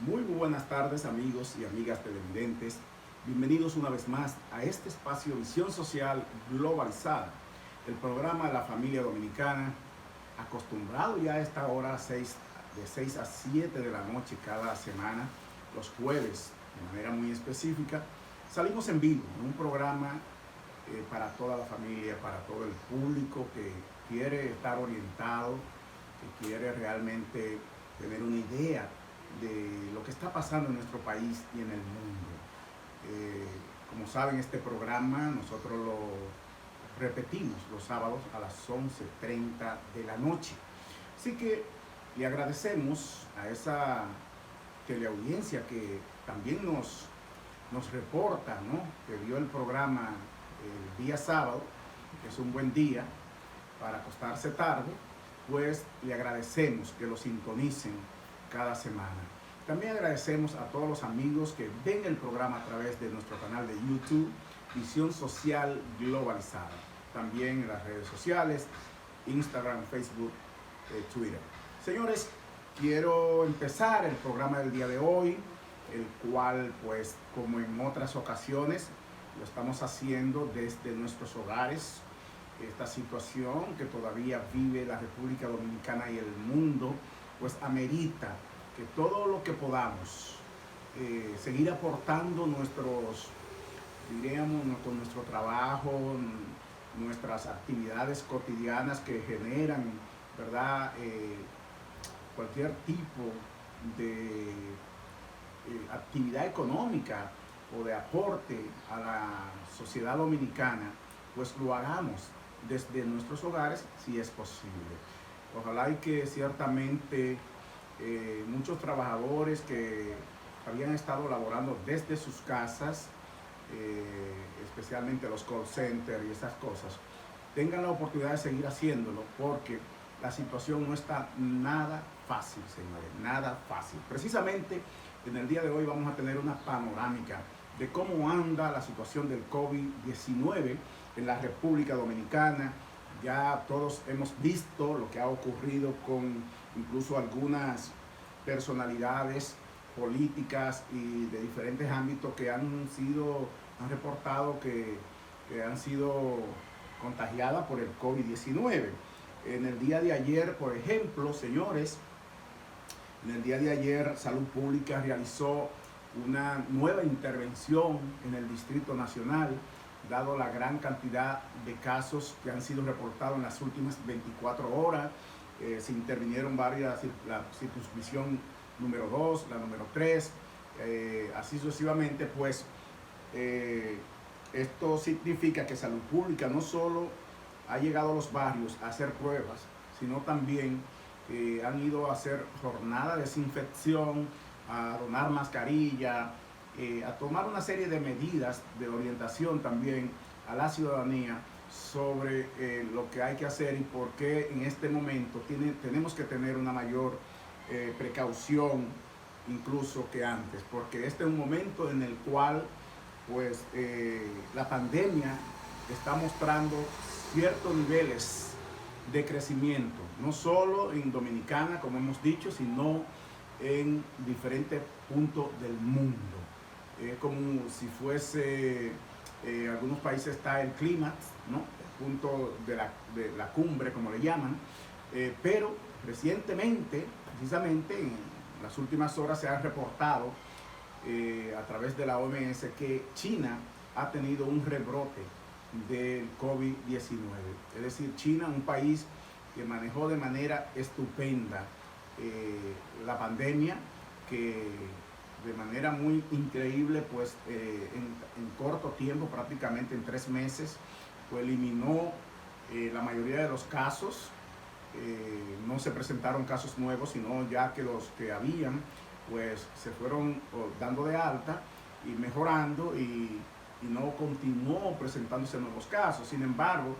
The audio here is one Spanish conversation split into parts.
Muy buenas tardes amigos y amigas televidentes. Bienvenidos una vez más a este espacio Visión Social Globalizada, el programa de la familia dominicana, acostumbrado ya a esta hora de 6 a 7 de la noche cada semana, los jueves, de manera muy específica. Salimos en vivo en un programa para toda la familia, para todo el público que quiere estar orientado, que quiere realmente tener una idea de lo que está pasando en nuestro país y en el mundo. Como saben, este programa nosotros lo repetimos los sábados a las 11:30 de la noche. Así que le agradecemos a esa teleaudiencia que también nos reporta, ¿no?, que vio el programa el día sábado, que es un buen día para acostarse tarde. Pues le agradecemos que lo sintonicen cada semana. También agradecemos a todos los amigos que ven el programa a través de nuestro canal de YouTube, Visión Social Globalizada. También en las redes sociales, Instagram, Facebook, Twitter. Señores, quiero empezar el programa del día de hoy, el cual, pues, como en otras ocasiones, lo estamos haciendo desde nuestros hogares. Esta situación que todavía vive la República Dominicana y el mundo, pues amerita que todo lo que podamos seguir aportando con nuestro trabajo, nuestras actividades cotidianas que generan, ¿verdad?, cualquier tipo de actividad económica o de aporte a la sociedad dominicana, pues lo hagamos desde nuestros hogares si es posible. Ojalá y que ciertamente muchos trabajadores que habían estado laborando desde sus casas, especialmente los call centers y esas cosas, tengan la oportunidad de seguir haciéndolo, porque la situación no está nada fácil, señores, nada fácil. Precisamente en el día de hoy vamos a tener una panorámica de cómo anda la situación del COVID-19 en la República Dominicana. Ya todos hemos visto lo que ha ocurrido con incluso algunas personalidades políticas y de diferentes ámbitos que han reportado que han sido contagiadas por el COVID-19. En el día de ayer, por ejemplo, señores, en el día de ayer Salud Pública realizó una nueva intervención en el Distrito Nacional, dado la gran cantidad de casos que han sido reportados en las últimas 24 horas. Se intervinieron varias, la circunscripción número 2, la número 3, así sucesivamente. Pues esto significa que Salud Pública no solo ha llegado a los barrios a hacer pruebas, sino también han ido a hacer jornada de desinfección, a donar mascarilla, a tomar una serie de medidas de orientación también a la ciudadanía sobre lo que hay que hacer y por qué en este momento tenemos que tener una mayor precaución incluso que antes, porque este es un momento en el cual, pues, la pandemia está mostrando ciertos niveles de crecimiento, no solo en Dominicana, como hemos dicho, sino en diferentes puntos del mundo. Como si fuese, algunos países está el clímax, ¿no?, el punto de la cumbre, como le llaman, pero recientemente, precisamente en las últimas horas, se ha reportado a través de la OMS que China ha tenido un rebrote del COVID-19. Es decir, China, un país que manejó de manera estupenda la pandemia, que de manera muy increíble, pues en corto tiempo, prácticamente en 3 meses, pues eliminó la mayoría de los casos. No se presentaron casos nuevos, sino ya que los que habían, pues se fueron dando de alta y mejorando, y no continuó presentándose nuevos casos. Sin embargo,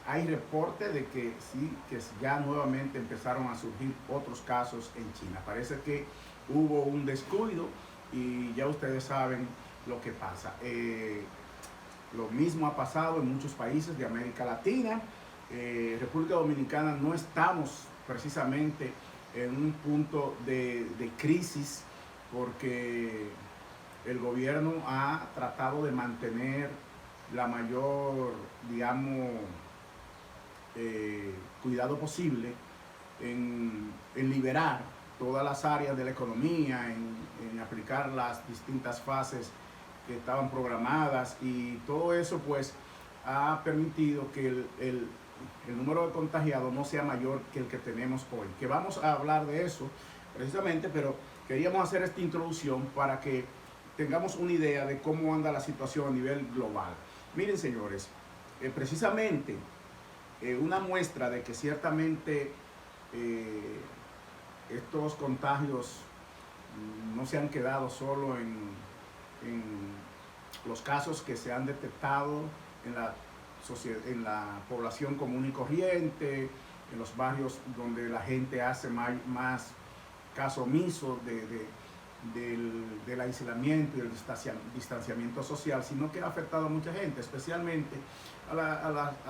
hay reporte de que sí, que ya nuevamente empezaron a surgir otros casos en China. Parece que hubo un descuido y ya ustedes saben lo que pasa. Lo mismo ha pasado en muchos países de América Latina. República Dominicana no estamos precisamente en un punto de crisis porque el gobierno ha tratado de mantener la mayor, digamos, cuidado posible en liberar todas las áreas de la economía, en aplicar las distintas fases que estaban programadas, y todo eso pues ha permitido que el número de contagiados no sea mayor que el que tenemos hoy. Que vamos a hablar de eso precisamente, pero queríamos hacer esta introducción para que tengamos una idea de cómo anda la situación a nivel global. Miren, señores, precisamente una muestra de que ciertamente estos contagios no se han quedado solo en los casos que se han detectado en la población común y corriente, en los barrios donde la gente hace más caso omiso del aislamiento y el distanciamiento social, sino que ha afectado a mucha gente, especialmente a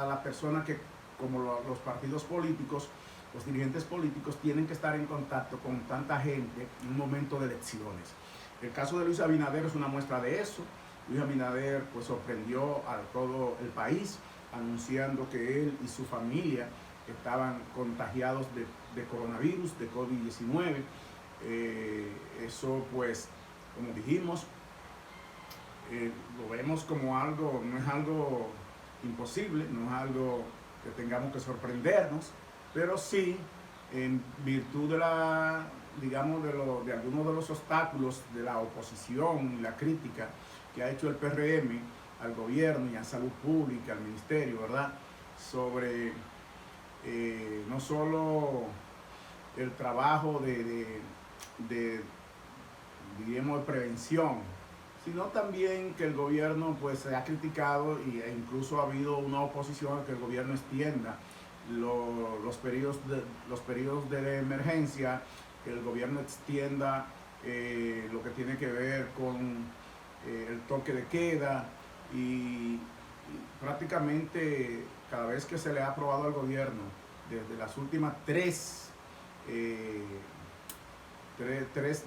la persona que, como los partidos políticos, los dirigentes políticos, tienen que estar en contacto con tanta gente en un momento de elecciones. El caso de Luis Abinader es una muestra de eso. Luis Abinader pues sorprendió a todo el país anunciando que él y su familia estaban contagiados de coronavirus, de COVID-19. Eso pues, como dijimos, lo vemos como algo, no es algo imposible, no es algo que tengamos que sorprendernos, pero sí, en virtud de digamos, de algunos de los obstáculos de la oposición y la crítica que ha hecho el PRM al gobierno y a Salud Pública, al ministerio, ¿verdad?, sobre no solo el trabajo diríamos, de prevención, sino también que el gobierno pues se ha criticado e incluso ha habido una oposición a que el gobierno extienda los periodos de emergencia, que el gobierno extienda lo que tiene que ver con el toque de queda, y prácticamente cada vez que se le ha aprobado al gobierno, desde las últimas tres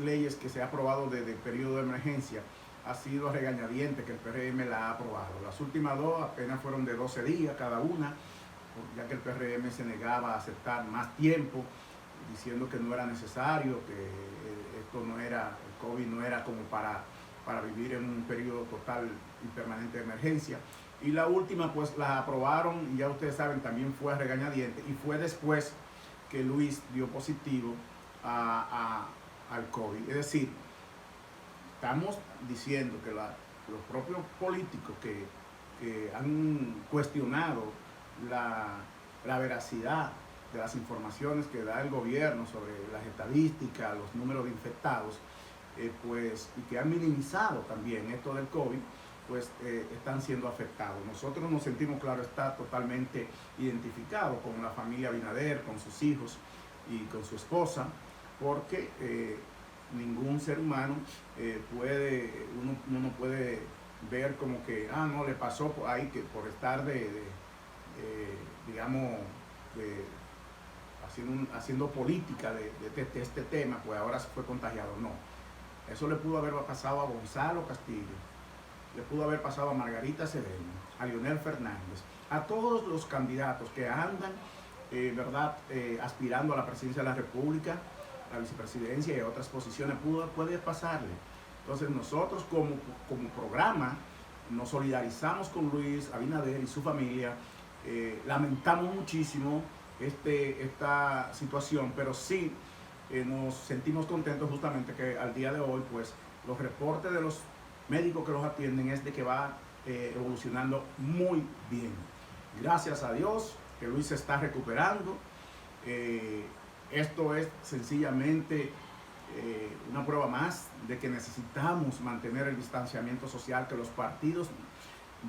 leyes que se ha aprobado desde el periodo de emergencia, ha sido a regañadientes que el PRM la ha aprobado. Las últimas dos apenas fueron de 12 días cada una, ya que el PRM se negaba a aceptar más tiempo, diciendo que no era necesario, que esto no era, el COVID no era como para vivir en un periodo total y permanente de emergencia. Y la última pues la aprobaron, y ya ustedes saben, también fue a regañadientes, y fue después que Luis dio positivo al COVID. Es decir, estamos diciendo que los propios políticos que han cuestionado la veracidad de las informaciones que da el gobierno sobre las estadísticas, los números de infectados, pues, y que han minimizado también esto del COVID, pues están siendo afectados. Nosotros nos sentimos, claro, está totalmente identificados con la familia Abinader, con sus hijos y con su esposa, porque ningún ser humano uno puede ver como que, no, le pasó ahí que por estar digamos, haciendo política de este tema, pues ahora se fue contagiado. No, eso le pudo haber pasado a Gonzalo Castillo, le pudo haber pasado a Margarita Cedeño, a Leonel Fernández, a todos los candidatos que andan, ¿verdad?, aspirando a la presidencia de la República, la vicepresidencia y a otras posiciones, puede pasarle. Entonces nosotros como programa nos solidarizamos con Luis Abinader y su familia. Lamentamos muchísimo esta situación, pero sí nos sentimos contentos justamente que al día de hoy pues los reportes de los médicos que los atienden es de que va evolucionando muy bien. Gracias a Dios que Luis se está recuperando. Esto es sencillamente una prueba más de que necesitamos mantener el distanciamiento social, que los partidos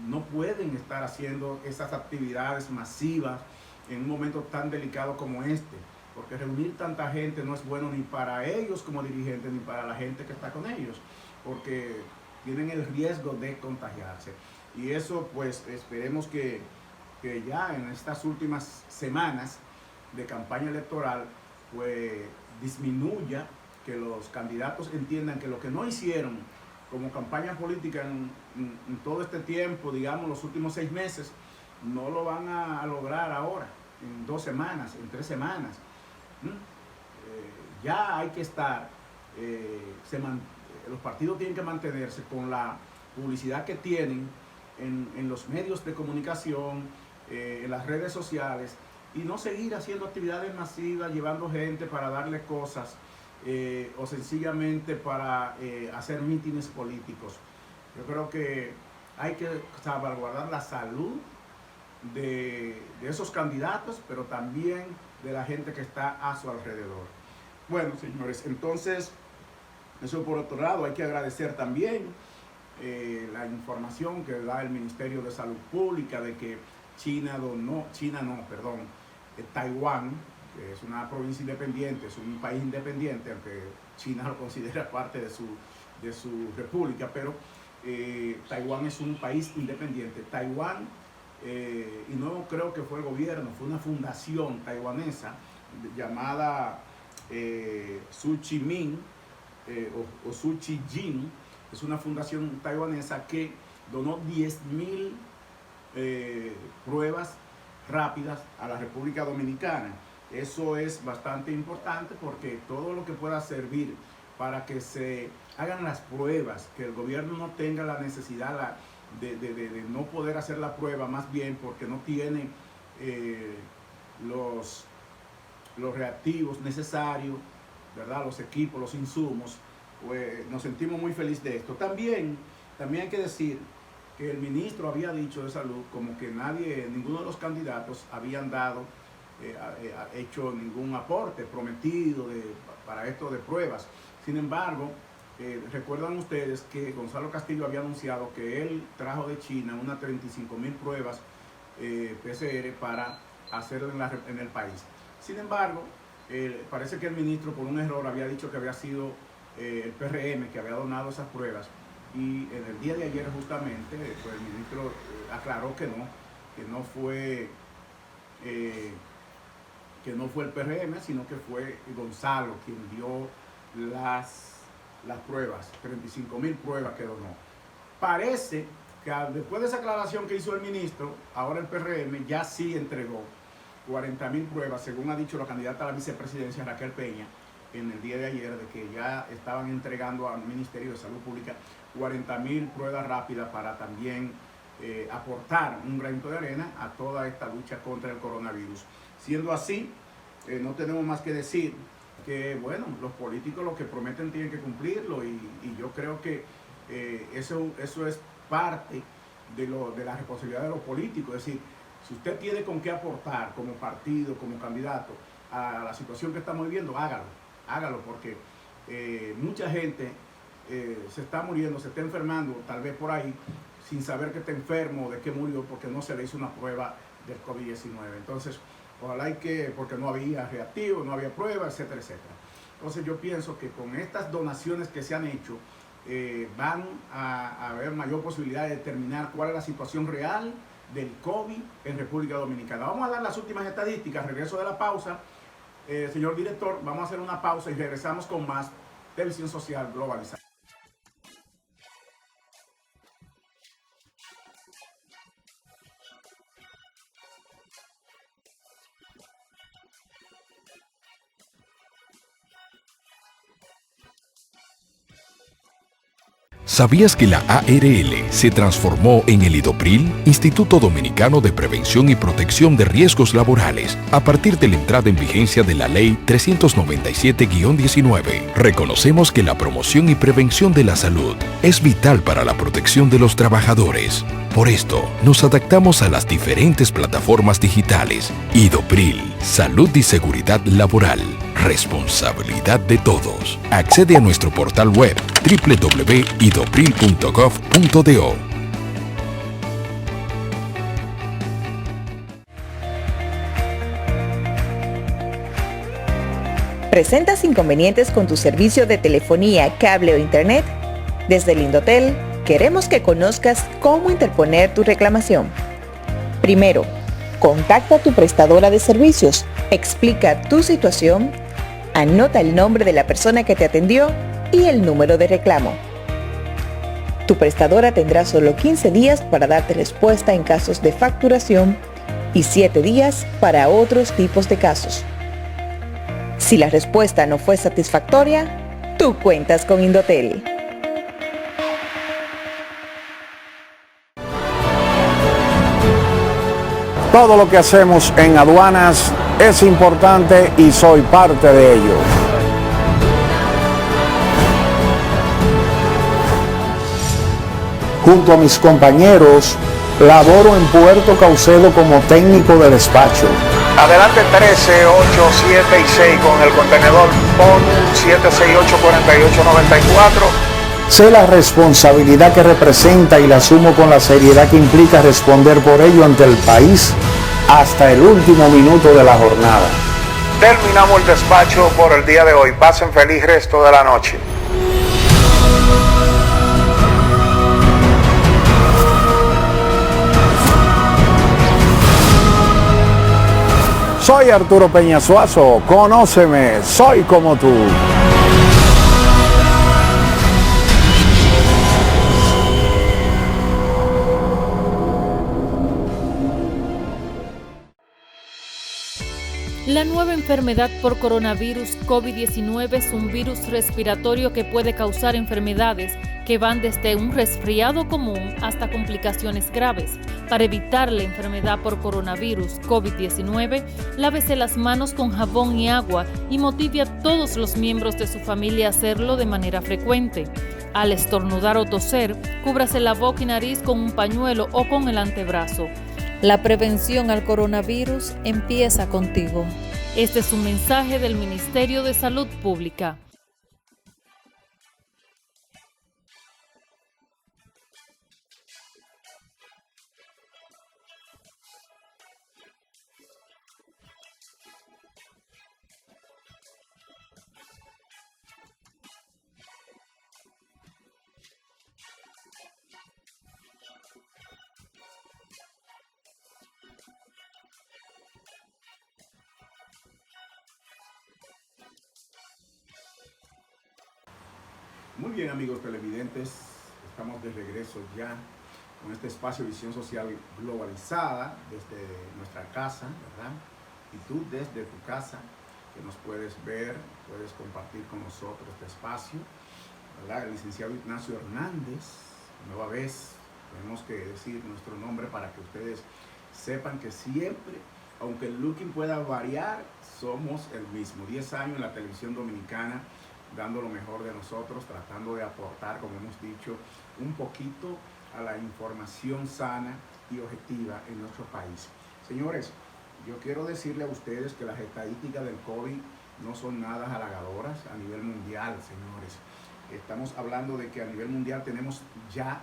no pueden estar haciendo esas actividades masivas en un momento tan delicado como este, porque reunir tanta gente no es bueno ni para ellos como dirigentes ni para la gente que está con ellos, porque tienen el riesgo de contagiarse. Y eso pues esperemos que ya en estas últimas semanas de campaña electoral pues disminuya que los candidatos entiendan que lo que no hicieron como campaña política en todo este tiempo, digamos los últimos 6 meses, no lo van a lograr ahora, en 2 semanas, en 3 semanas. Ya hay que estar, los partidos tienen que mantenerse con la publicidad que tienen en los medios de comunicación, en las redes sociales, y no seguir haciendo actividades masivas, llevando gente para darle cosas, o sencillamente para hacer mítines políticos. Yo creo que hay que salvaguardar la salud de esos candidatos, pero también de la gente que está a su alrededor. Bueno, señores, entonces, eso por otro lado, hay que agradecer también la información que da el Ministerio de Salud Pública de que Taiwán, que es una provincia independiente, es un país independiente, aunque China lo considera parte de su república, pero Taiwán es un país independiente. Taiwán, y no creo que fue el gobierno, fue una fundación taiwanesa llamada Su Chi Minh o Su Chi Jin, es una fundación taiwanesa que donó 10.000 pruebas rápidas a la República Dominicana. Eso es bastante importante porque todo lo que pueda servir para que se hagan las pruebas, que el gobierno no tenga la necesidad de no poder hacer la prueba, más bien porque no tiene los reactivos necesarios, ¿verdad? Los equipos, los insumos, pues nos sentimos muy felices de esto. También hay que decir que el ministro había dicho de salud como que ninguno de los candidatos habían hecho ningún aporte prometido para esto de pruebas. Sin embargo, recuerdan ustedes que Gonzalo Castillo había anunciado que él trajo de China unas 35.000 pruebas PCR para hacerlo en el país. Sin embargo, parece que el ministro por un error había dicho que había sido el PRM que había donado esas pruebas, y en el día de ayer justamente pues el ministro aclaró que no fue el PRM, sino que fue Gonzalo quien dio las pruebas, 35.000 pruebas que donó. Parece que después de esa aclaración que hizo el ministro, ahora el PRM ya sí entregó 40.000 pruebas, según ha dicho la candidata a la vicepresidencia Raquel Peña en el día de ayer, de que ya estaban entregando al Ministerio de Salud Pública 40.000 pruebas rápidas para también aportar un granito de arena a toda esta lucha contra el coronavirus. Siendo así, no tenemos más que decir que, bueno, los políticos lo que prometen tienen que cumplirlo, y yo creo que eso es parte de la responsabilidad de los políticos. Es decir, si usted tiene con qué aportar como partido, como candidato a la situación que estamos viviendo, hágalo, porque mucha gente se está muriendo, se está enfermando, tal vez por ahí, sin saber que está enfermo o de qué murió, porque no se le hizo una prueba del COVID-19. Entonces, ojalá porque no había reactivo, no había pruebas, etcétera, etcétera. Entonces yo pienso que con estas donaciones que se han hecho, van a haber mayor posibilidad de determinar cuál es la situación real del COVID en República Dominicana. Vamos a dar las últimas estadísticas, regreso de la pausa. Señor director, vamos a hacer una pausa y regresamos con más Televisión Social Globalizada. ¿Sabías que la ARL se transformó en el IDOPRIL, Instituto Dominicano de Prevención y Protección de Riesgos Laborales, a partir de la entrada en vigencia de la Ley 397-19? Reconocemos que la promoción y prevención de la salud es vital para la protección de los trabajadores. Por esto, nos adaptamos a las diferentes plataformas digitales. IDOPRIL, Salud y Seguridad Laboral, responsabilidad de todos. Accede a nuestro portal web www.idopril.gov.do. ¿Presentas inconvenientes con tu servicio de telefonía, cable o internet? Desde el Indotel, queremos que conozcas cómo interponer tu reclamación. Primero, contacta a tu prestadora de servicios, explica tu situación Anota el nombre de la persona que te atendió y el número de reclamo. Tu prestadora tendrá solo 15 días para darte respuesta en casos de facturación y 7 días para otros tipos de casos. Si la respuesta no fue satisfactoria, tú cuentas con Indotel. Todo lo que hacemos en aduanas es importante y soy parte de ello. Junto a mis compañeros, laboro en Puerto Caucedo como técnico de despacho. Adelante 13, 8, 7 y 6 con el contenedor PON 768-4894. Sé la responsabilidad que representa y la asumo con la seriedad que implica responder por ello ante el país hasta el último minuto de la jornada. Terminamos el despacho por el día de hoy. Pasen feliz resto de la noche. Soy Arturo Peñasuazo, conóceme, soy como tú. La nueva enfermedad por coronavirus COVID-19 es un virus respiratorio que puede causar enfermedades que van desde un resfriado común hasta complicaciones graves. Para evitar la enfermedad por coronavirus COVID-19, lávese las manos con jabón y agua y motive a todos los miembros de su familia a hacerlo de manera frecuente. Al estornudar o toser, cúbrase la boca y nariz con un pañuelo o con el antebrazo. La prevención al coronavirus empieza contigo. Este es un mensaje del Ministerio de Salud Pública. Muy bien, amigos televidentes, estamos de regreso ya con este espacio de visión social globalizada desde nuestra casa, ¿verdad? Y tú desde tu casa, que nos puedes ver, puedes compartir con nosotros este espacio, ¿verdad? El licenciado Ignacio Hernández, nueva vez, tenemos que decir nuestro nombre para que ustedes sepan que siempre, aunque el looking pueda variar, somos el mismo. 10 años en la televisión dominicana, dando lo mejor de nosotros, tratando de aportar, como hemos dicho, un poquito a la información sana y objetiva en nuestro país. Señores, yo quiero decirle a ustedes que las estadísticas del COVID no son nada halagadoras a nivel mundial, señores. Estamos hablando de que a nivel mundial tenemos ya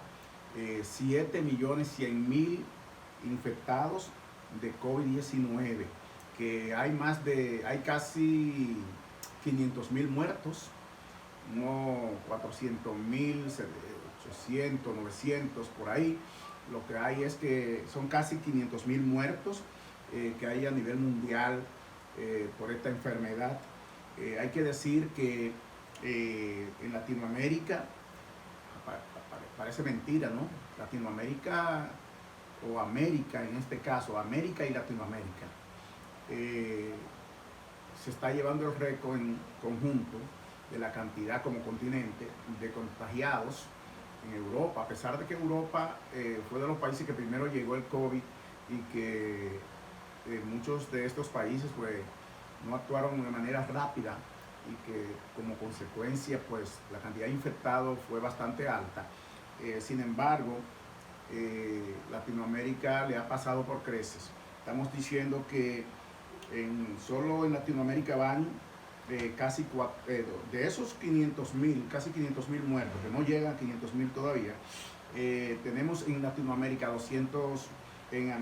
7.100.000 infectados de COVID-19, que hay casi 500.000 muertos, no 400.000, 800, 900 por ahí. Lo que hay es que son casi 500.000 muertos que hay a nivel mundial por esta enfermedad. Hay que decir que en Latinoamérica, parece mentira, ¿no? Latinoamérica o América en este caso, América y Latinoamérica, se está llevando el récord en conjunto de la cantidad como continente de contagiados en Europa, a pesar de que Europa fue de los países que primero llegó el COVID y que muchos de estos países pues no actuaron de manera rápida y que como consecuencia pues la cantidad de infectados fue bastante alta. Sin embargo, Latinoamérica le ha pasado por creces. Estamos diciendo que solo en Latinoamérica van casi de esos 500.000, casi 500.000 muertos, que no llegan a 500.000 todavía. Tenemos en Latinoamérica en las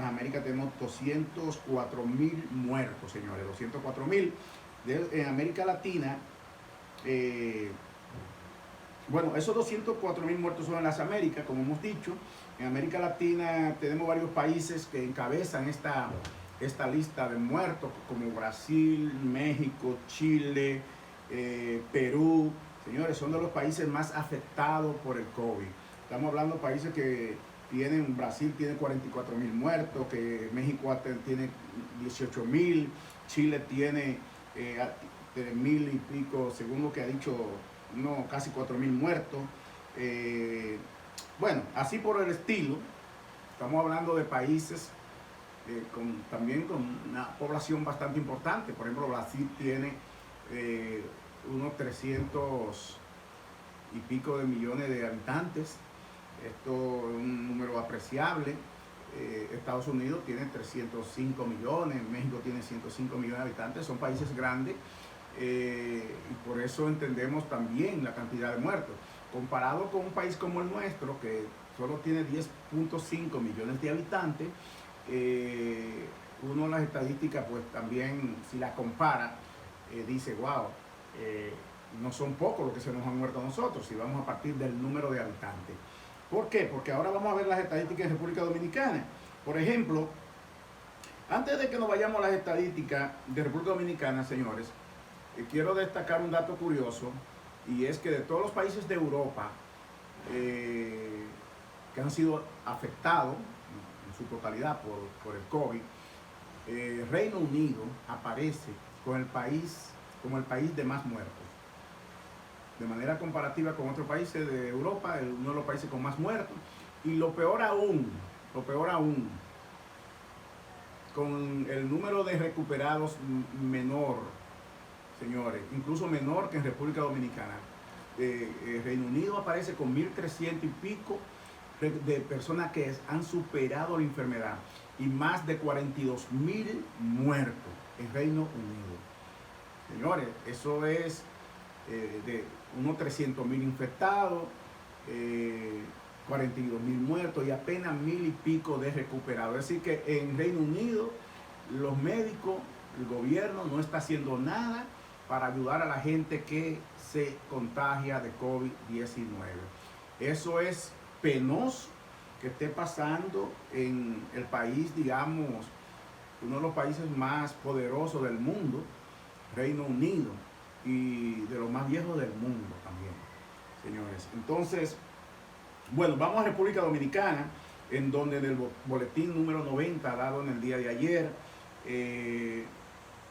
Américas tenemos 204.000 muertos, señores, 204.000. En América Latina, bueno, esos 204.000 muertos son en las Américas, como hemos dicho. En América Latina tenemos varios países que encabezan esta esta lista de muertos, como Brasil, México, Chile, Perú. Señores, son de los países más afectados por el COVID. Estamos hablando de países que tienen, Brasil tiene 44.000 muertos, que México tiene 18.000, Chile tiene 3.000 y pico, según lo que ha dicho, no, casi 4.000 muertos. Bueno, así por el estilo. Estamos hablando de países también con una población bastante importante. Por ejemplo, Brasil tiene unos 300 y pico de millones de habitantes. Esto es un número apreciable. Estados Unidos tiene 305 millones, México tiene 105 millones de habitantes. Son países grandes y por eso entendemos también la cantidad de muertos. Comparado con un país como el nuestro, que solo tiene 10.5 millones de habitantes, uno de las estadísticas, pues también, si la compara, dice, wow, no son pocos los que se nos han muerto a nosotros, si vamos a partir del número de habitantes. ¿Por qué? Porque ahora vamos a ver las estadísticas en República Dominicana. Por ejemplo, antes de que nos vayamos a las estadísticas de República Dominicana, señores, quiero destacar un dato curioso, y es que de todos los países de Europa que han sido afectados en su totalidad por el COVID, Reino Unido aparece como el país de más muertos. De manera comparativa con otros países de Europa, uno de los países con más muertos. Y lo peor aún, con el número de recuperados menor, señores, incluso menor que en República Dominicana. Reino Unido aparece con 1.300 y pico de personas que han superado la enfermedad y más de 42.000 muertos en Reino Unido. Señores, eso es de unos 300.000 infectados, 42.000 muertos y apenas 1.000 y pico de recuperados. Es decir que en Reino Unido los médicos, el gobierno no está haciendo nada para ayudar a la gente que se contagia de COVID-19. Eso es penoso que esté pasando en el país, digamos, uno de los países más poderosos del mundo, Reino Unido, y de los más viejos del mundo también, señores. Entonces, bueno, vamos a República Dominicana, en donde en el boletín número 90 dado en el día de ayer,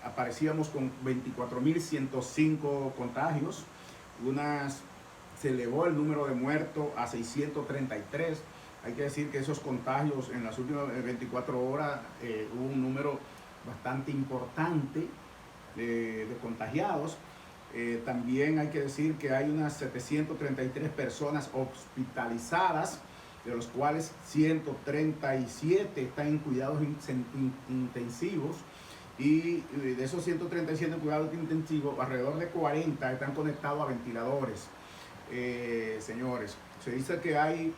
aparecíamos con 24.105 contagios, se elevó el número de muertos a 633. Hay que decir que esos contagios en las últimas 24 horas hubo un número bastante importante de contagiados. También hay que decir que hay unas 733 personas hospitalizadas, de los cuales 137 están en cuidados intensivos. Y de esos 137 cuidados intensivos, alrededor de 40 están conectados a ventiladores. Señores, se dice que hay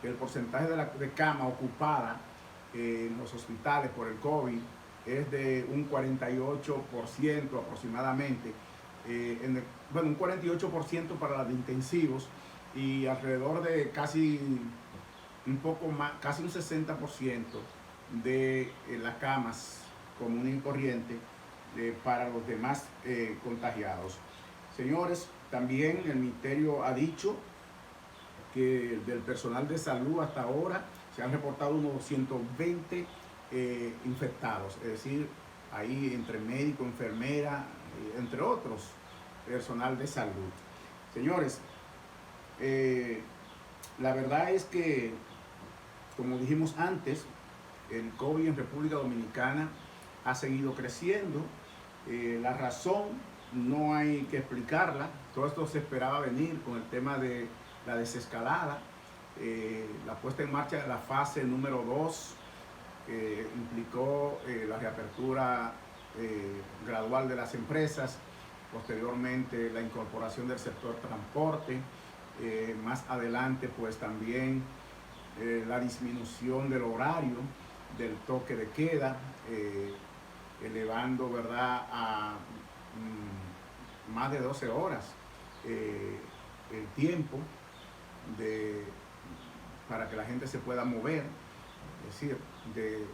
el porcentaje de cama ocupada en los hospitales por el COVID es de un 48% aproximadamente. Un 48% para las de intensivos y alrededor de casi un poco más, casi un 60% de las camas común y corriente para los demás contagiados. Señores, también el ministerio ha dicho que del personal de salud hasta ahora se han reportado unos 220 infectados, es decir, ahí entre médico, enfermera, entre otros personal de salud. Señores, la verdad es que, como dijimos antes, el COVID en República Dominicana ha seguido creciendo. La razón no hay que explicarla. Todo esto se esperaba venir con el tema de la desescalada, la puesta en marcha de la fase número 2, que implicó la reapertura gradual de las empresas, posteriormente la incorporación del sector transporte, más adelante pues también la disminución del horario del toque de queda, elevando, ¿verdad?, a más de 12 horas el tiempo para que la gente se pueda mover, es decir, de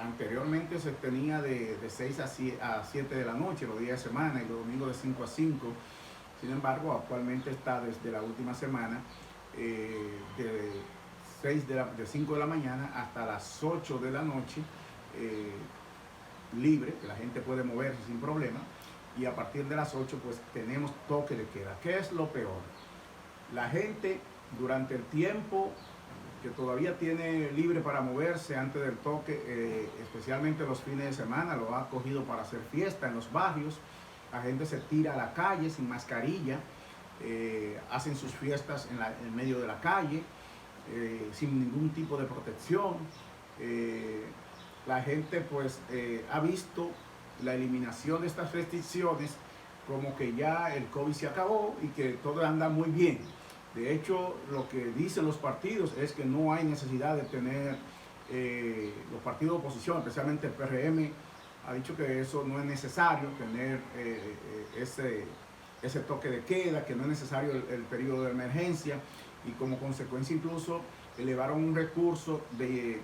Anteriormente se tenía de 6 a 7 de la noche, los días de semana, y los domingos de 5 a 5. Sin embargo, actualmente está desde la última semana de 5 de la mañana hasta las 8 de la noche, libre, que la gente puede moverse sin problema, y a partir de las 8 pues tenemos toque de queda. ¿Qué es lo peor? La gente durante el tiempo que todavía tiene libre para moverse antes del toque, especialmente los fines de semana, lo ha cogido para hacer fiesta en los barrios. La gente se tira a la calle sin mascarilla, hacen sus fiestas en medio de la calle, sin ningún tipo de protección. La gente pues ha visto la eliminación de estas restricciones como que ya el COVID se acabó y que todo anda muy bien. De hecho, lo que dicen los partidos es que no hay necesidad de tener, los partidos de oposición, especialmente el PRM, ha dicho que eso no es necesario, tener ese toque de queda, que no es necesario el periodo de emergencia, y como consecuencia incluso elevaron un recurso de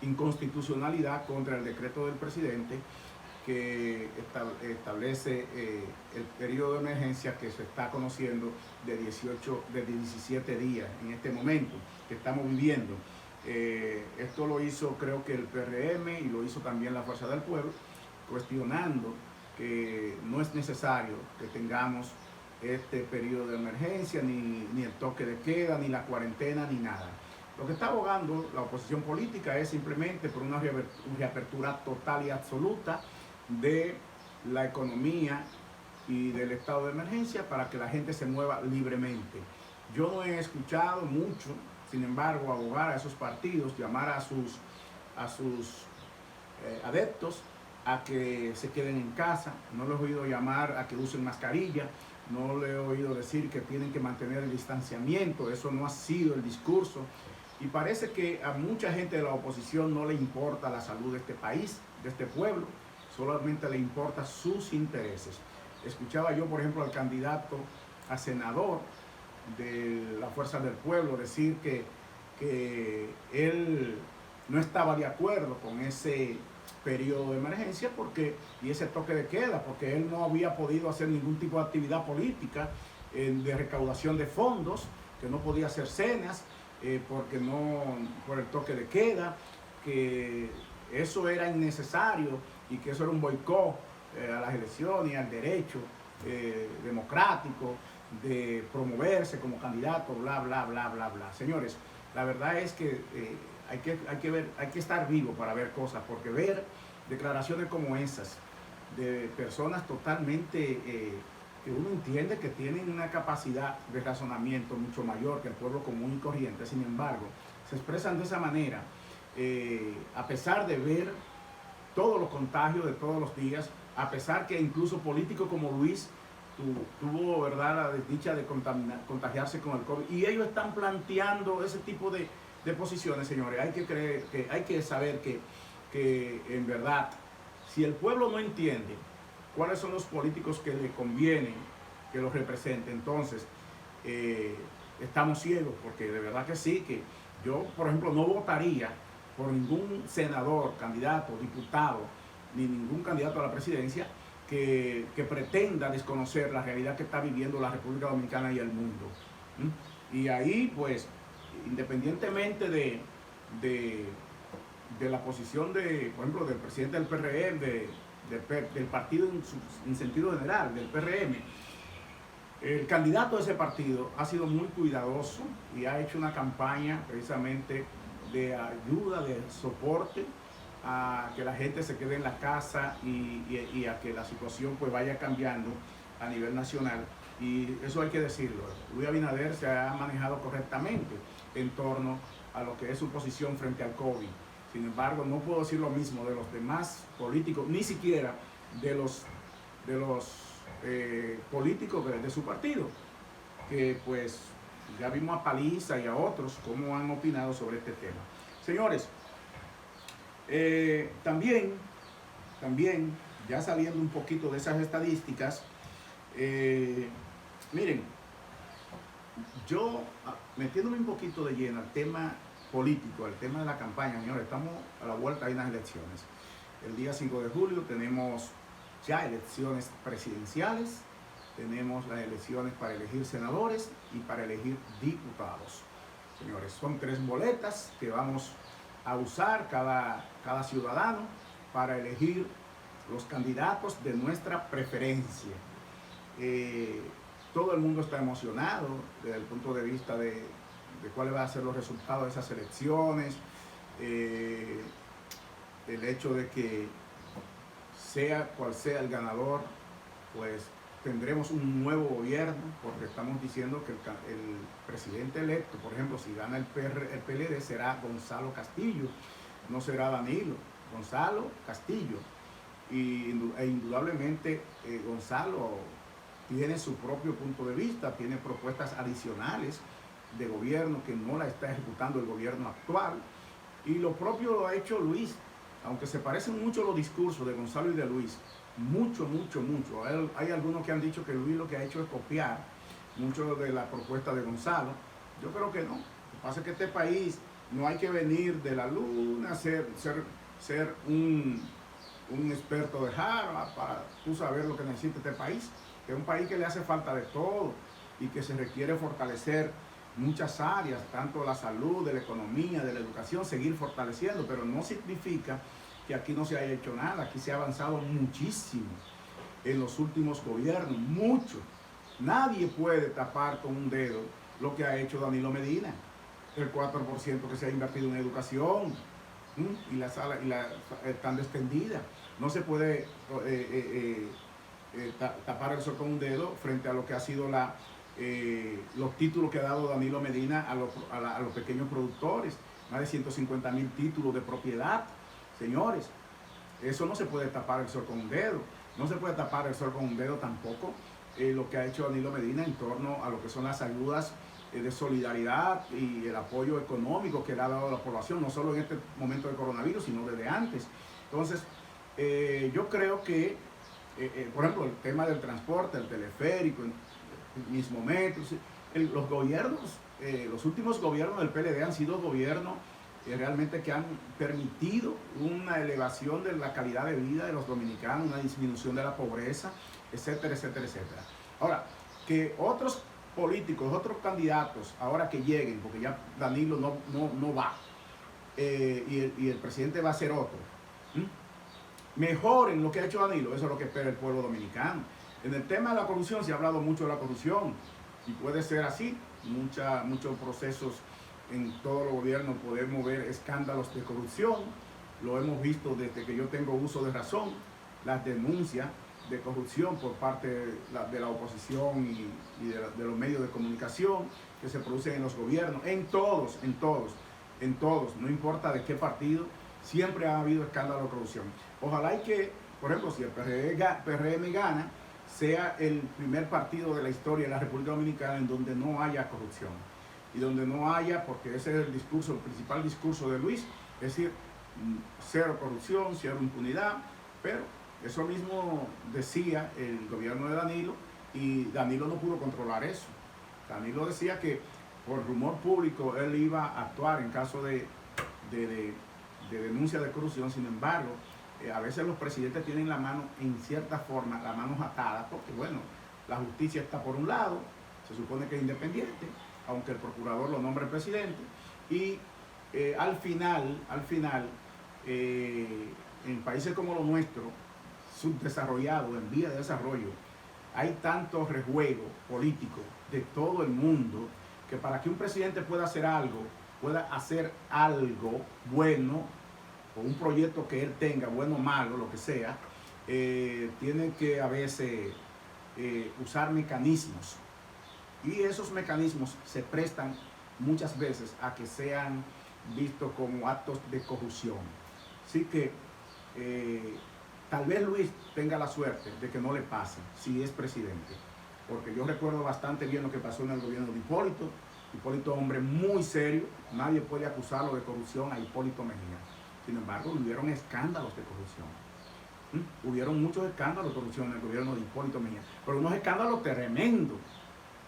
inconstitucionalidad contra el decreto del presidente que establece el periodo de emergencia que se está conociendo de 17 días en este momento que estamos viviendo. Esto lo hizo, creo que el PRM, y lo hizo también la Fuerza del Pueblo, cuestionando que no es necesario que tengamos este periodo de emergencia, ni el toque de queda, ni la cuarentena, ni nada. Lo que está abogando la oposición política es simplemente por una reapertura total y absoluta de la economía y del estado de emergencia para que la gente se mueva libremente. Yo no he escuchado mucho, sin embargo, abogar a esos partidos, llamar a sus adeptos a que se queden en casa. No les he oído llamar a que usen mascarilla, no les he oído decir que tienen que mantener el distanciamiento. Eso no ha sido el discurso. Y parece que a mucha gente de la oposición no le importa la salud de este país, de este pueblo, solamente le importa sus intereses. Escuchaba yo, por ejemplo, al candidato a senador de la Fuerza del Pueblo decir que él no estaba de acuerdo con ese periodo de emergencia y ese toque de queda, porque él no había podido hacer ningún tipo de actividad política de recaudación de fondos, que no podía hacer cenas, por el toque de queda, que eso era innecesario y que eso era un boicot a las elecciones y al derecho democrático de promoverse como candidato, bla, bla, bla, bla, bla. Señores, la verdad es que hay que estar vivo para ver cosas, porque ver declaraciones como esas de personas totalmente que uno entiende que tienen una capacidad de razonamiento mucho mayor que el pueblo común y corriente, sin embargo, se expresan de esa manera, a pesar de ver todos los contagios de todos los días, a pesar que incluso políticos como Luis tuvo, ¿verdad?, la desdicha de contagiarse con el COVID, y ellos están planteando ese tipo de posiciones. Señores, hay que saber que en verdad, si el pueblo no entiende cuáles son los políticos que le convienen que los representen, entonces estamos ciegos, porque de verdad que sí, que yo, por ejemplo, no votaría por ningún senador, candidato, diputado, ni ningún candidato a la presidencia que pretenda desconocer la realidad que está viviendo la República Dominicana y el mundo. Y ahí, pues, independientemente de la posición por ejemplo, del presidente del PRM, del partido en sentido general, del PRM, el candidato de ese partido ha sido muy cuidadoso y ha hecho una campaña precisamente de ayuda, de soporte a que la gente se quede en la casa y a que la situación pues vaya cambiando a nivel nacional. Y eso hay que decirlo. Luis Abinader se ha manejado correctamente en torno a lo que es su posición frente al COVID. Sin embargo, no puedo decir lo mismo de los demás políticos, ni siquiera de los políticos de su partido, que pues ya vimos a Paliza y a otros cómo han opinado sobre este tema. Señores, también, ya saliendo un poquito de esas estadísticas, miren, yo metiéndome un poquito de lleno al tema político, el tema de la campaña, señores, estamos a la vuelta de unas elecciones. El día 5 de julio tenemos ya elecciones presidenciales, tenemos las elecciones para elegir senadores y para elegir diputados. Señores, son 3 boletas que vamos a usar cada ciudadano para elegir los candidatos de nuestra preferencia. Todo el mundo está emocionado desde el punto de vista de cuáles van a ser los resultados de esas elecciones, el hecho de que sea cual sea el ganador, pues tendremos un nuevo gobierno, porque estamos diciendo que el presidente electo, por ejemplo, si gana el PLD, será Gonzalo Castillo, no será Danilo, Gonzalo Castillo. E indudablemente Gonzalo tiene su propio punto de vista, tiene propuestas adicionales de gobierno que no la está ejecutando el gobierno actual, y lo propio lo ha hecho Luis, aunque se parecen mucho los discursos de Gonzalo y de Luis, mucho. Hay algunos que han dicho que Luis lo que ha hecho es copiar mucho de la propuesta de Gonzalo. Yo creo que no. Lo que pasa es que este país no hay que venir de la luna, ser un experto de Harvard para tú saber lo que necesita este país, que es un país que le hace falta de todo y que se requiere fortalecer muchas áreas, tanto la salud, de la economía, de la educación, seguir fortaleciendo, pero no significa que aquí no se haya hecho nada. Aquí se ha avanzado muchísimo en los últimos gobiernos, mucho. Nadie puede tapar con un dedo lo que ha hecho Danilo Medina, el 4% que se ha invertido en educación y la sala tan extendida. No se puede tapar el sol con un dedo frente a lo que ha sido los títulos que ha dado Danilo Medina a los pequeños productores, más de 150.000 títulos de propiedad. Señores, eso no se puede tapar el sol con un dedo. No se puede tapar el sol con un dedo tampoco lo que ha hecho Danilo Medina en torno a lo que son las ayudas de solidaridad y el apoyo económico que le ha dado a la población, no solo en este momento de coronavirus, sino desde antes. Entonces, yo creo que, por ejemplo, el tema del transporte, el teleférico, el mismo metro, los gobiernos, los últimos gobiernos del PLD han sido gobiernos realmente que han permitido una elevación de la calidad de vida de los dominicanos, una disminución de la pobreza, etcétera. Ahora, que otros políticos, otros candidatos, ahora que lleguen, porque ya Danilo no va, y el presidente va a ser otro, mejoren lo que ha hecho Danilo, eso es lo que espera el pueblo dominicano. En el tema de la corrupción se ha hablado mucho de la corrupción, y puede ser así, muchos procesos en todos los gobiernos podemos ver escándalos de corrupción, lo hemos visto desde que yo tengo uso de razón, las denuncias de corrupción por parte de la oposición y de los medios de comunicación que se producen en los gobiernos, en todos, no importa de qué partido, siempre ha habido escándalos de corrupción. Ojalá y que, por ejemplo, si el PRM gana, sea el primer partido de la historia de la República Dominicana en donde no haya corrupción. Y donde no haya, porque ese es el principal discurso de Luis, es decir, cero corrupción, cero impunidad, pero eso mismo decía el gobierno de Danilo, y Danilo no pudo controlar eso. Danilo decía que por rumor público él iba a actuar en caso de denuncia de corrupción. Sin embargo, a veces los presidentes tienen la mano, en cierta forma, las manos atadas, porque bueno, la justicia está por un lado, se supone que es independiente, aunque el procurador lo nombre presidente, y al final, en países como los nuestros, subdesarrollados, en vía de desarrollo, hay tanto rejuego político de todo el mundo, que para que un presidente pueda hacer algo bueno, o un proyecto que él tenga, bueno o malo, lo que sea, tiene que a veces usar mecanismos. Y esos mecanismos se prestan muchas veces a que sean vistos como actos de corrupción. Así que tal vez Luis tenga la suerte de que no le pase si es presidente. Porque yo recuerdo bastante bien lo que pasó en el gobierno de Hipólito. Hipólito, hombre muy serio, nadie puede acusarlo de corrupción a Hipólito Mejía. Sin embargo, hubieron escándalos de corrupción. Hubieron muchos escándalos de corrupción en el gobierno de Hipólito Mejía, pero unos escándalos tremendos.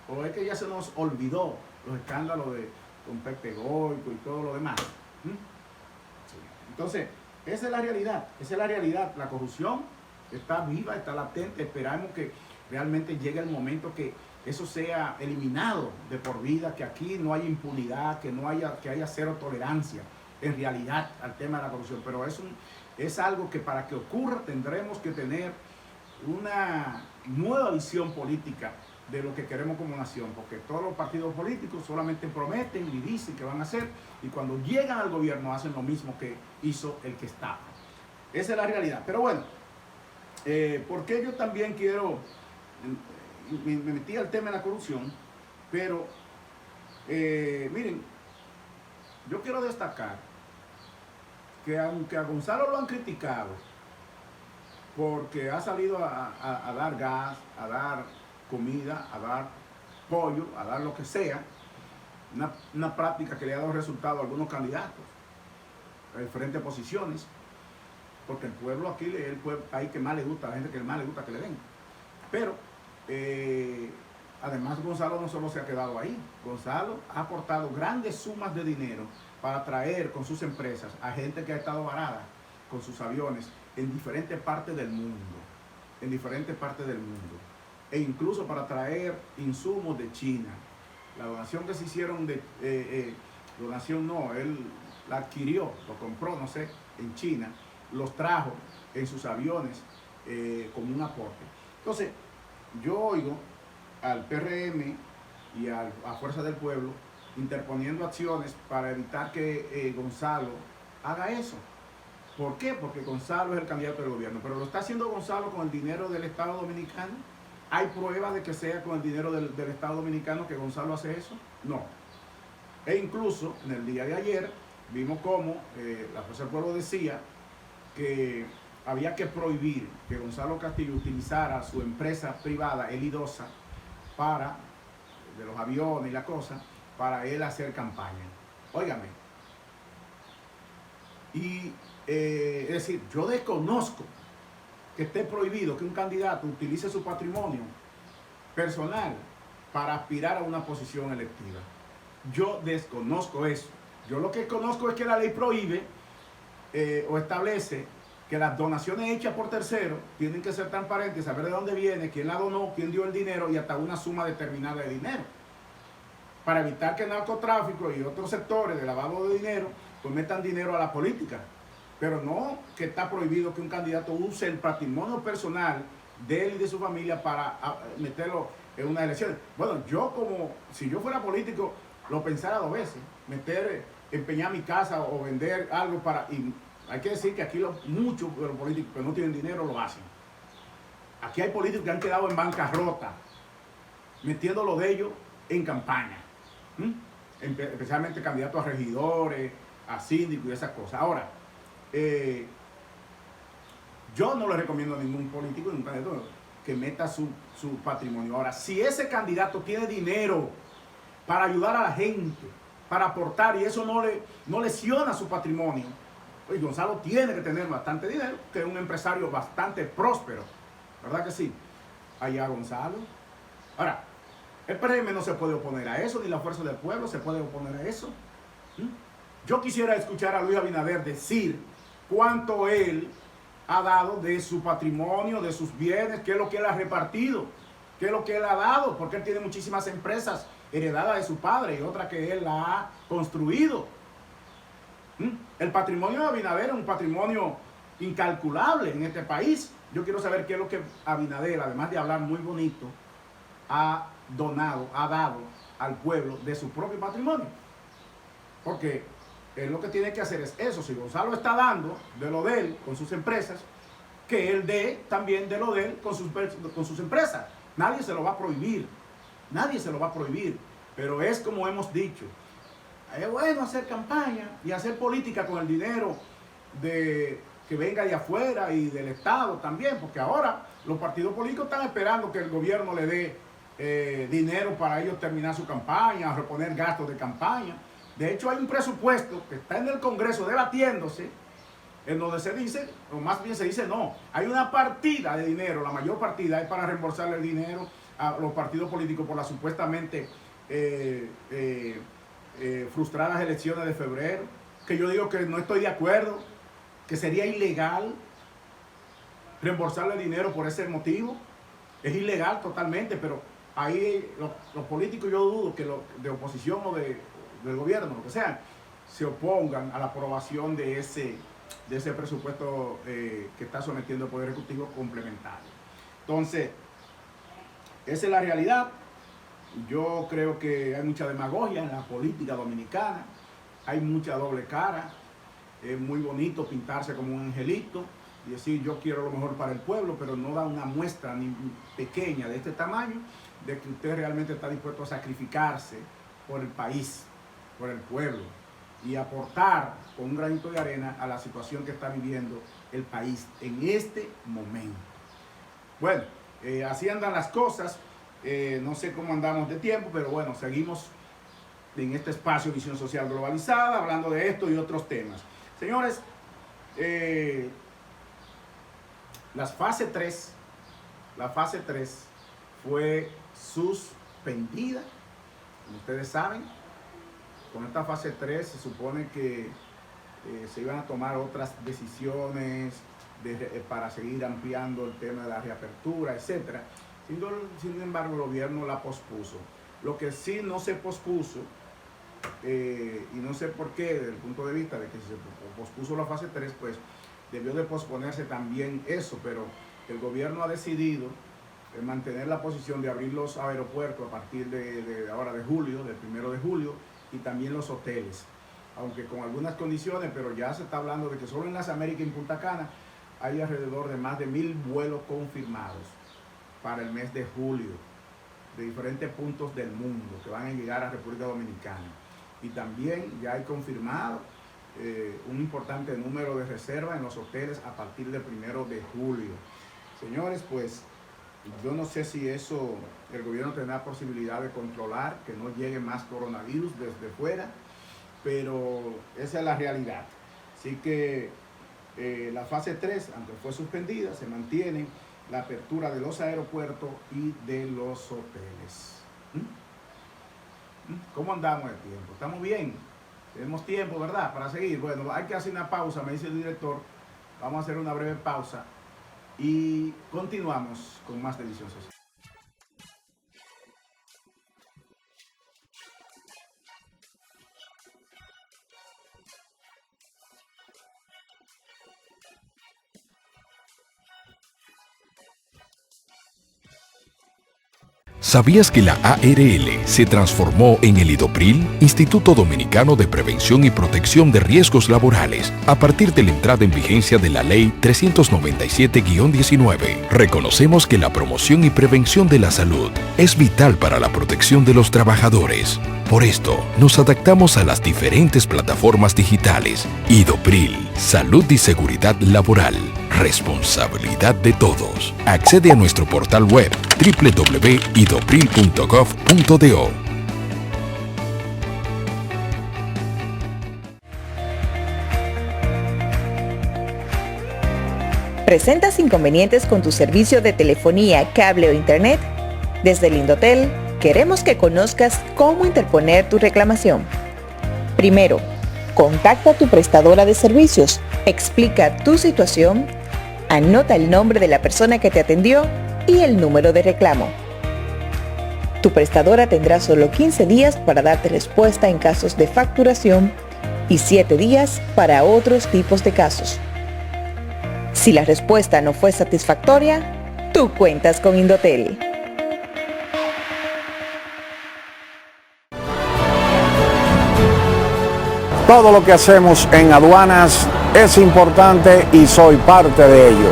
O es que ya se nos olvidó los escándalos con Pepe Goico y todo lo demás. Entonces, esa es la realidad, la corrupción está viva, está latente, esperamos que realmente llegue el momento que eso sea eliminado de por vida, que aquí no haya impunidad, que haya cero tolerancia en realidad al tema de la corrupción, pero es algo que para que ocurra tendremos que tener una nueva visión política de lo que queremos como nación, porque todos los partidos políticos solamente prometen y dicen que van a hacer, y cuando llegan al gobierno hacen lo mismo que hizo el que estaba. Esa es la realidad. Pero bueno, porque yo también quiero, me metí al tema de la corrupción, pero miren, yo quiero destacar que aunque a Gonzalo lo han criticado porque ha salido a dar gas, a dar comida, a dar pollo, a dar lo que sea, una práctica que le ha dado resultado a algunos candidatos a diferentes posiciones, porque el pueblo aquí es el país que más le gusta, a la gente que más le gusta que le den. Pero además Gonzalo no solo se ha quedado ahí, Gonzalo ha aportado grandes sumas de dinero para traer con sus empresas a gente que ha estado varada con sus aviones en diferentes partes del mundo, e incluso para traer insumos de China. La donación que se hicieron donación no, él la adquirió, lo compró, no sé, en China, los trajo en sus aviones como un aporte. Entonces, yo oigo al PRM y a Fuerza del Pueblo interponiendo acciones para evitar que Gonzalo haga eso. ¿Por qué? Porque Gonzalo es el candidato del gobierno, pero lo está haciendo Gonzalo con el dinero del Estado Dominicano. ¿Hay pruebas de que sea con el dinero del Estado Dominicano que Gonzalo hace eso? No. E incluso en el día de ayer vimos cómo la Fuerza del Pueblo decía que había que prohibir que Gonzalo Castillo utilizara su empresa privada, Elidosa, de los aviones y la cosa, para él hacer campaña. Óigame. Y es decir, yo desconozco que esté prohibido que un candidato utilice su patrimonio personal para aspirar a una posición electiva. Yo desconozco eso. Yo lo que conozco es que la ley prohíbe o establece que las donaciones hechas por terceros tienen que ser transparentes, saber de dónde viene, quién la donó, quién dio el dinero y hasta una suma determinada de dinero, para evitar que el narcotráfico y otros sectores de lavado de dinero pues metan dinero a la política. Pero no que está prohibido que un candidato use el patrimonio personal de él y de su familia para meterlo en unas elecciones. Bueno, si yo fuera político, lo pensara 2 veces, empeñar mi casa o vender algo y hay que decir que aquí muchos de los políticos que no tienen dinero lo hacen. Aquí hay políticos que han quedado en bancarrota, metiendo lo de ellos en campaña. Especialmente candidatos a regidores, a síndicos y esas cosas. Ahora, yo no le recomiendo a ningún político, ningún candidato que meta su patrimonio. Ahora, si ese candidato tiene dinero para ayudar a la gente, para aportar, y eso no lesiona su patrimonio, pues Gonzalo tiene que tener bastante dinero, que es un empresario bastante próspero, ¿verdad que sí? Allá Gonzalo. Ahora, el PRM no se puede oponer a eso, ni la Fuerza del Pueblo se puede oponer a eso. Yo quisiera escuchar a Luis Abinader decir cuánto él ha dado de su patrimonio, de sus bienes, qué es lo que él ha repartido, qué es lo que él ha dado, porque él tiene muchísimas empresas heredadas de su padre y otras que él la ha construido. El patrimonio de Abinader es un patrimonio incalculable en este país. Yo quiero saber qué es lo que Abinader, además de hablar muy bonito, ha dado al pueblo de su propio patrimonio. Porque él lo que tiene que hacer es eso. Si Gonzalo está dando de lo de él con sus empresas, que él dé también de lo de él con sus empresas. Nadie se lo va a prohibir. Nadie se lo va a prohibir. Pero es como hemos dicho. Es bueno hacer campaña y hacer política con el dinero que venga de afuera y del Estado también. Porque ahora los partidos políticos están esperando que el gobierno le dé dinero para ellos terminar su campaña, reponer gastos de campaña. De hecho, hay un presupuesto que está en el Congreso debatiéndose, en donde se dice, o más bien se dice no, hay una partida de dinero, la mayor partida es para reembolsarle el dinero a los partidos políticos por la supuestamente frustrar las elecciones de febrero, que yo digo que no estoy de acuerdo, que sería ilegal reembolsarle dinero por ese motivo. Es ilegal totalmente, pero ahí los políticos, yo dudo que de oposición o del gobierno, lo que sea, se opongan a la aprobación de ese presupuesto que está sometiendo el Poder Ejecutivo complementario. Entonces, esa es la realidad. Yo creo que hay mucha demagogia en la política dominicana, hay mucha doble cara. Es muy bonito pintarse como un angelito y decir yo quiero lo mejor para el pueblo, pero no da una muestra ni pequeña de este tamaño de que usted realmente está dispuesto a sacrificarse por el país, por el pueblo, y aportar con un granito de arena a la situación que está viviendo el país en este momento. Bueno, así andan las cosas. No sé cómo andamos de tiempo, pero bueno, seguimos en este espacio Visión Social Globalizada, hablando de esto y otros temas. Señores, la fase 3 fue suspendida, como ustedes saben. Con esta fase 3 se supone que se iban a tomar otras decisiones para seguir ampliando el tema de la reapertura, etc. Sin embargo, el gobierno la pospuso. Lo que sí no se pospuso, y no sé por qué, desde el punto de vista de que se pospuso la fase 3, pues debió de posponerse también eso, pero el gobierno ha decidido mantener la posición de abrir los aeropuertos a partir de ahora de julio, del 1 de julio, y también los hoteles, aunque con algunas condiciones, pero ya se está hablando de que solo en las Américas y en Punta Cana hay alrededor de más de 1000 vuelos confirmados para el mes de julio, de diferentes puntos del mundo que van a llegar a República Dominicana. Y también ya hay confirmado un importante número de reservas en los hoteles a partir del 1 de julio. Señores, pues yo no sé si eso el gobierno tendrá posibilidad de controlar, que no llegue más coronavirus desde fuera, pero esa es la realidad. Así que la fase 3, aunque fue suspendida, se mantiene la apertura de los aeropuertos y de los hoteles. ¿Cómo andamos de tiempo? ¿Estamos bien? Tenemos tiempo, ¿verdad? Para seguir. Bueno, hay que hacer una pausa, me dice el director. Vamos a hacer una breve pausa y continuamos con más de Visión Social. ¿Sabías que la ARL se transformó en el IDOPRIL, Instituto Dominicano de Prevención y Protección de Riesgos Laborales, a partir de la entrada en vigencia de la Ley 397-19? Reconocemos que la promoción y prevención de la salud es vital para la protección de los trabajadores. Por esto, nos adaptamos a las diferentes plataformas digitales. IDOPRIL, Salud y Seguridad Laboral. Responsabilidad de todos. Accede a nuestro portal web www.idopril.gov.do. ¿Presentas inconvenientes con tu servicio de telefonía, cable o internet? Desde el Indotel, queremos que conozcas cómo interponer tu reclamación. Primero, contacta a tu prestadora de servicios, explica tu situación, anota el nombre de la persona que te atendió y el número de reclamo. Tu prestadora tendrá solo 15 días para darte respuesta en casos de facturación y 7 días para otros tipos de casos. Si la respuesta no fue satisfactoria, tú cuentas con Indotel. Todo lo que hacemos en aduanas es importante y soy parte de ello.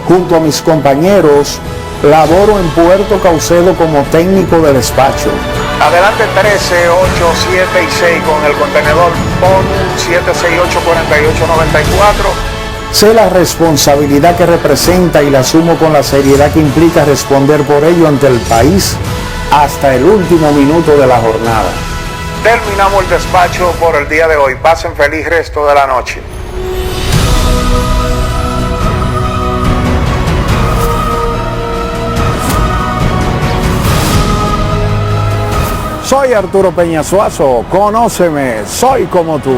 Junto a mis compañeros, laboro en Puerto Caucedo como técnico de despacho. Adelante 13, 8, 7 y 6 con el contenedor PON 768-4894. Sé la responsabilidad que representa y la asumo con la seriedad que implica responder por ello ante el país hasta el último minuto de la jornada. Terminamos el despacho por el día de hoy. Pasen feliz resto de la noche. Soy Arturo Peñasuazo, conóceme, soy como tú.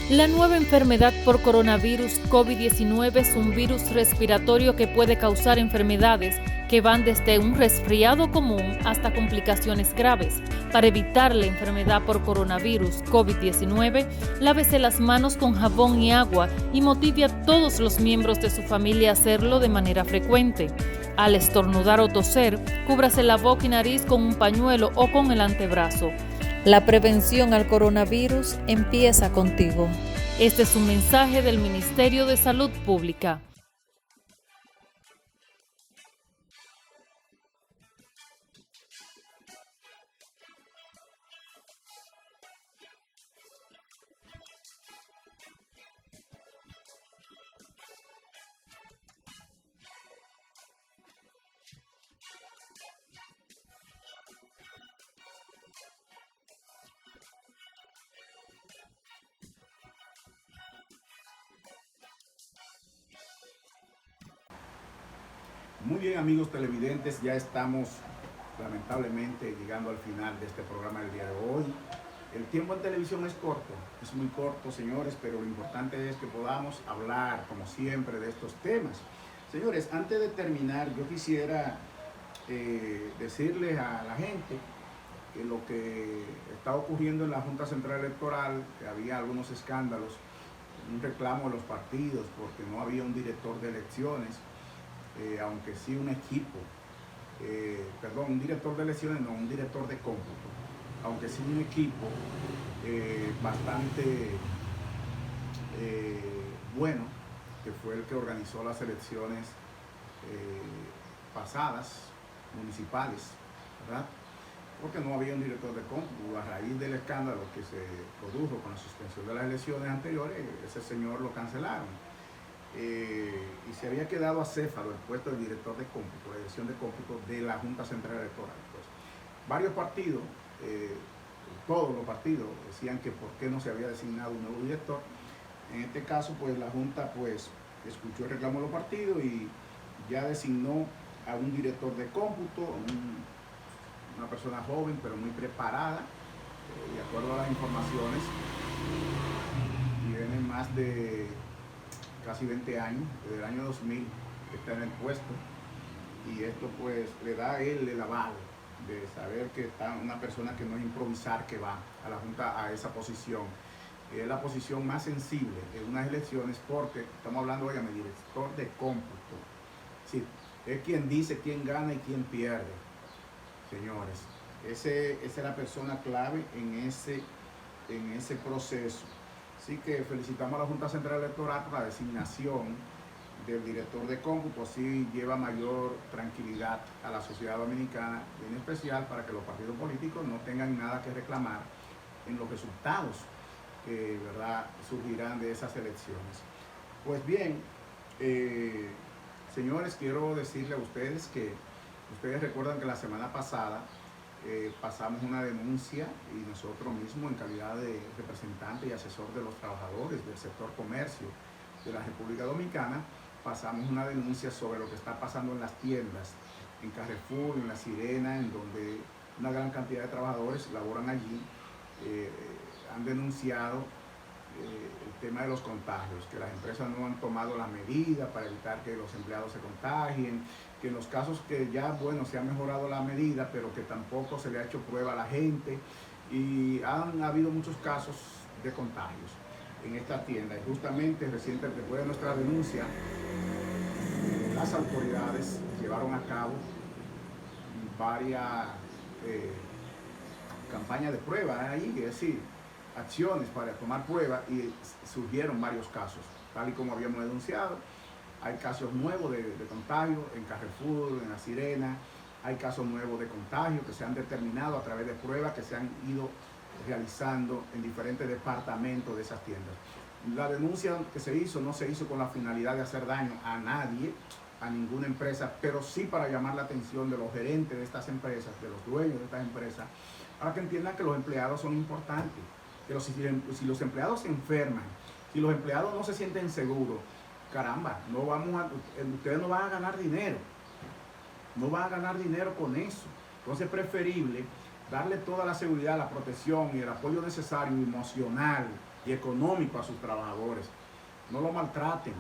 La nueva enfermedad por coronavirus COVID-19 es un virus respiratorio que puede causar enfermedades que van desde un resfriado común hasta complicaciones graves. Para evitar la enfermedad por coronavirus COVID-19, lávese las manos con jabón y agua y motive a todos los miembros de su familia a hacerlo de manera frecuente. Al estornudar o toser, cúbrase la boca y nariz con un pañuelo o con el antebrazo. La prevención al coronavirus empieza contigo. Este es un mensaje del Ministerio de Salud Pública. Muy bien, amigos televidentes, ya estamos lamentablemente llegando al final de este programa del día de hoy. El tiempo en televisión es corto, es muy corto, señores, pero lo importante es que podamos hablar, como siempre, de estos temas. Señores, antes de terminar, yo quisiera decirles a la gente que lo que está ocurriendo en la Junta Central Electoral, que había algunos escándalos, un reclamo de los partidos porque no había un director de elecciones, aunque sí un equipo, un director de elecciones, no, un director de cómputo, aunque sí un equipo bastante bueno, que fue el que organizó las elecciones pasadas, municipales, ¿verdad? Porque no había un director de cómputo. A raíz del escándalo que se produjo con la suspensión de las elecciones anteriores, ese señor lo cancelaron. Y se había quedado acéfalo el puesto de director de cómputo, la dirección de cómputo de la Junta Central Electoral. Pues, varios partidos, todos los partidos, decían que por qué no se había designado un nuevo director. En este caso, pues la Junta pues escuchó el reclamo de los partidos y ya designó a un director de cómputo, una persona joven pero muy preparada, de acuerdo a las informaciones, tiene más de casi 20 años, desde el año 2000 que está en el puesto, y esto pues le da a él el aval de saber que está una persona que no es improvisar que va a la Junta a esa posición. Es la posición más sensible en unas elecciones porque estamos hablando, oigan, el director de cómputo. Sí, es quien dice quién gana y quién pierde, señores. Esa es la persona clave en ese proceso. Así que felicitamos a la Junta Central Electoral por la designación del director de cómputo, así lleva mayor tranquilidad a la sociedad dominicana, en especial para que los partidos políticos no tengan nada que reclamar en los resultados que surgirán de esas elecciones. Pues bien, señores, quiero decirle a ustedes que ustedes recuerdan que la semana pasada pasamos una denuncia y nosotros mismos en calidad de representante y asesor de los trabajadores del sector comercio de la República Dominicana, pasamos una denuncia sobre lo que está pasando en las tiendas, en Carrefour, en La Sirena, en donde una gran cantidad de trabajadores laboran allí. Han denunciado el tema de los contagios, que las empresas no han tomado las medidas para evitar que los empleados se contagien, que en los casos que ya, bueno, se ha mejorado la medida, pero que tampoco se le ha hecho prueba a la gente, y han habido muchos casos de contagios en esta tienda. Y justamente reciente, después de nuestra denuncia, las autoridades llevaron a cabo varias campañas de prueba ahí, es decir, acciones para tomar pruebas, y surgieron varios casos, tal y como habíamos denunciado. Hay casos nuevos de contagio en Carrefour, en La Sirena. Hay casos nuevos de contagio que se han determinado a través de pruebas que se han ido realizando en diferentes departamentos de esas tiendas. La denuncia que se hizo no se hizo con la finalidad de hacer daño a nadie, a ninguna empresa, pero sí para llamar la atención de los gerentes de estas empresas, de los dueños de estas empresas, para que entiendan que los empleados son importantes, que si los empleados se enferman, si los empleados no se sienten seguros, caramba, ustedes no van a ganar dinero. No van a ganar dinero con eso. Entonces es preferible darle toda la seguridad, la protección y el apoyo necesario, emocional y económico a sus trabajadores. No lo maltraten,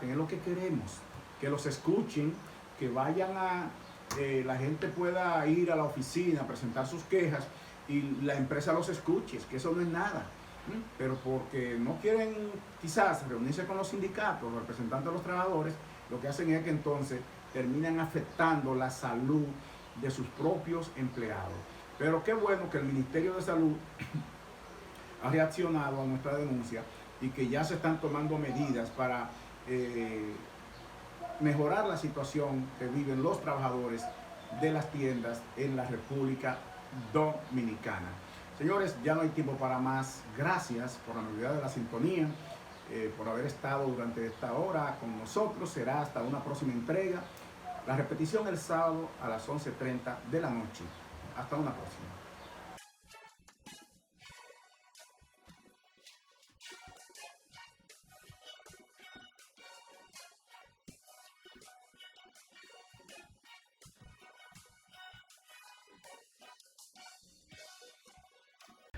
es lo que queremos. Que los escuchen, que vayan la gente pueda ir a la oficina a presentar sus quejas y la empresa los escuche, que eso no es nada. Pero porque no quieren quizás reunirse con los sindicatos, los representantes de los trabajadores, lo que hacen es que entonces terminan afectando la salud de sus propios empleados. Pero qué bueno que el Ministerio de Salud ha reaccionado a nuestra denuncia y que ya se están tomando medidas para mejorar la situación que viven los trabajadores de las tiendas en la República Dominicana. Señores, ya no hay tiempo para más. Gracias por la amabilidad de la sintonía, por haber estado durante esta hora con nosotros. Será hasta una próxima entrega. La repetición el sábado a las 11:30 de la noche. Hasta una próxima.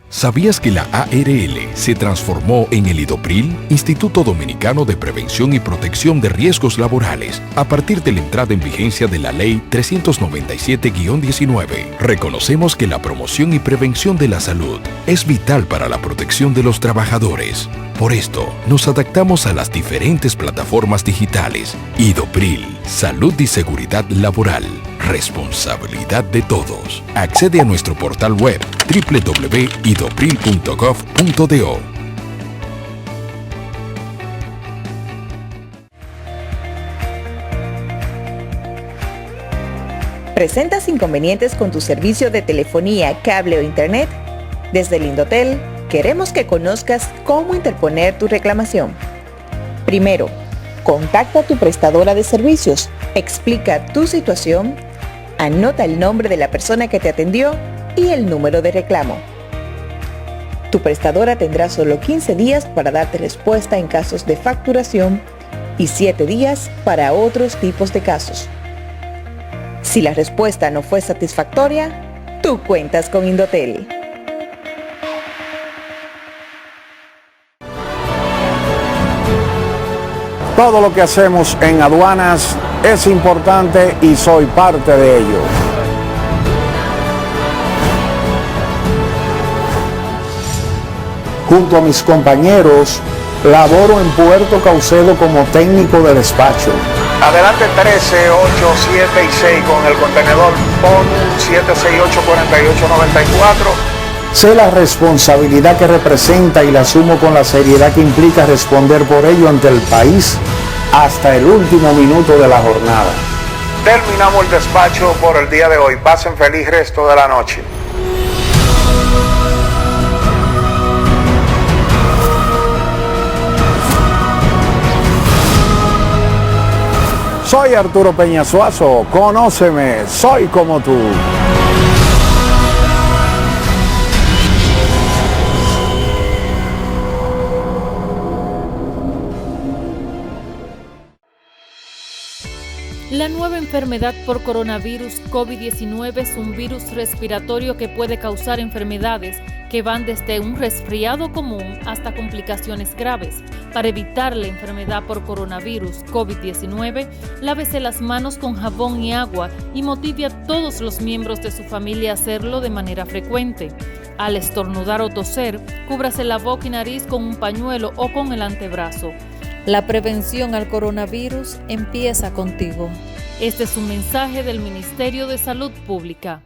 ¿Sabías que la ARL se transformó en el IDOPRIL, Instituto Dominicano de Prevención y Protección de Riesgos Laborales, a partir de la entrada en vigencia de la Ley 397-19? Reconocemos que la promoción y prevención de la salud es vital para la protección de los trabajadores. Por esto, nos adaptamos a las diferentes plataformas digitales. IDOPRIL, Salud y Seguridad Laboral, responsabilidad de todos. Accede a nuestro portal web www.idopril.gov.do. ¿Presentas inconvenientes con tu servicio de telefonía, cable o internet? Desde el Indotel, queremos que conozcas cómo interponer tu reclamación. Primero, contacta a tu prestadora de servicios, explica tu situación, anota el nombre de la persona que te atendió y el número de reclamo. Tu prestadora tendrá solo 15 días para darte respuesta en casos de facturación y 7 días para otros tipos de casos. Si la respuesta no fue satisfactoria, tú cuentas con Indotel. Todo lo que hacemos en aduanas es importante y soy parte de ello. Junto a mis compañeros, laboro en Puerto Caucedo como técnico de despacho. Adelante 13, 8, 7 y 6 con el contenedor PON 768-4894. Sé la responsabilidad que representa y la asumo con la seriedad que implica responder por ello ante el país hasta el último minuto de la jornada. Terminamos el despacho por el día de hoy. Pasen feliz resto de la noche. Soy Arturo Peñasuazo, conóceme, soy como tú. La nueva enfermedad por coronavirus COVID-19 es un virus respiratorio que puede causar enfermedades que van desde un resfriado común hasta complicaciones graves. Para evitar la enfermedad por coronavirus COVID-19, lávese las manos con jabón y agua y motive a todos los miembros de su familia a hacerlo de manera frecuente. Al estornudar o toser, cúbrase la boca y nariz con un pañuelo o con el antebrazo. La prevención al coronavirus empieza contigo. Este es un mensaje del Ministerio de Salud Pública.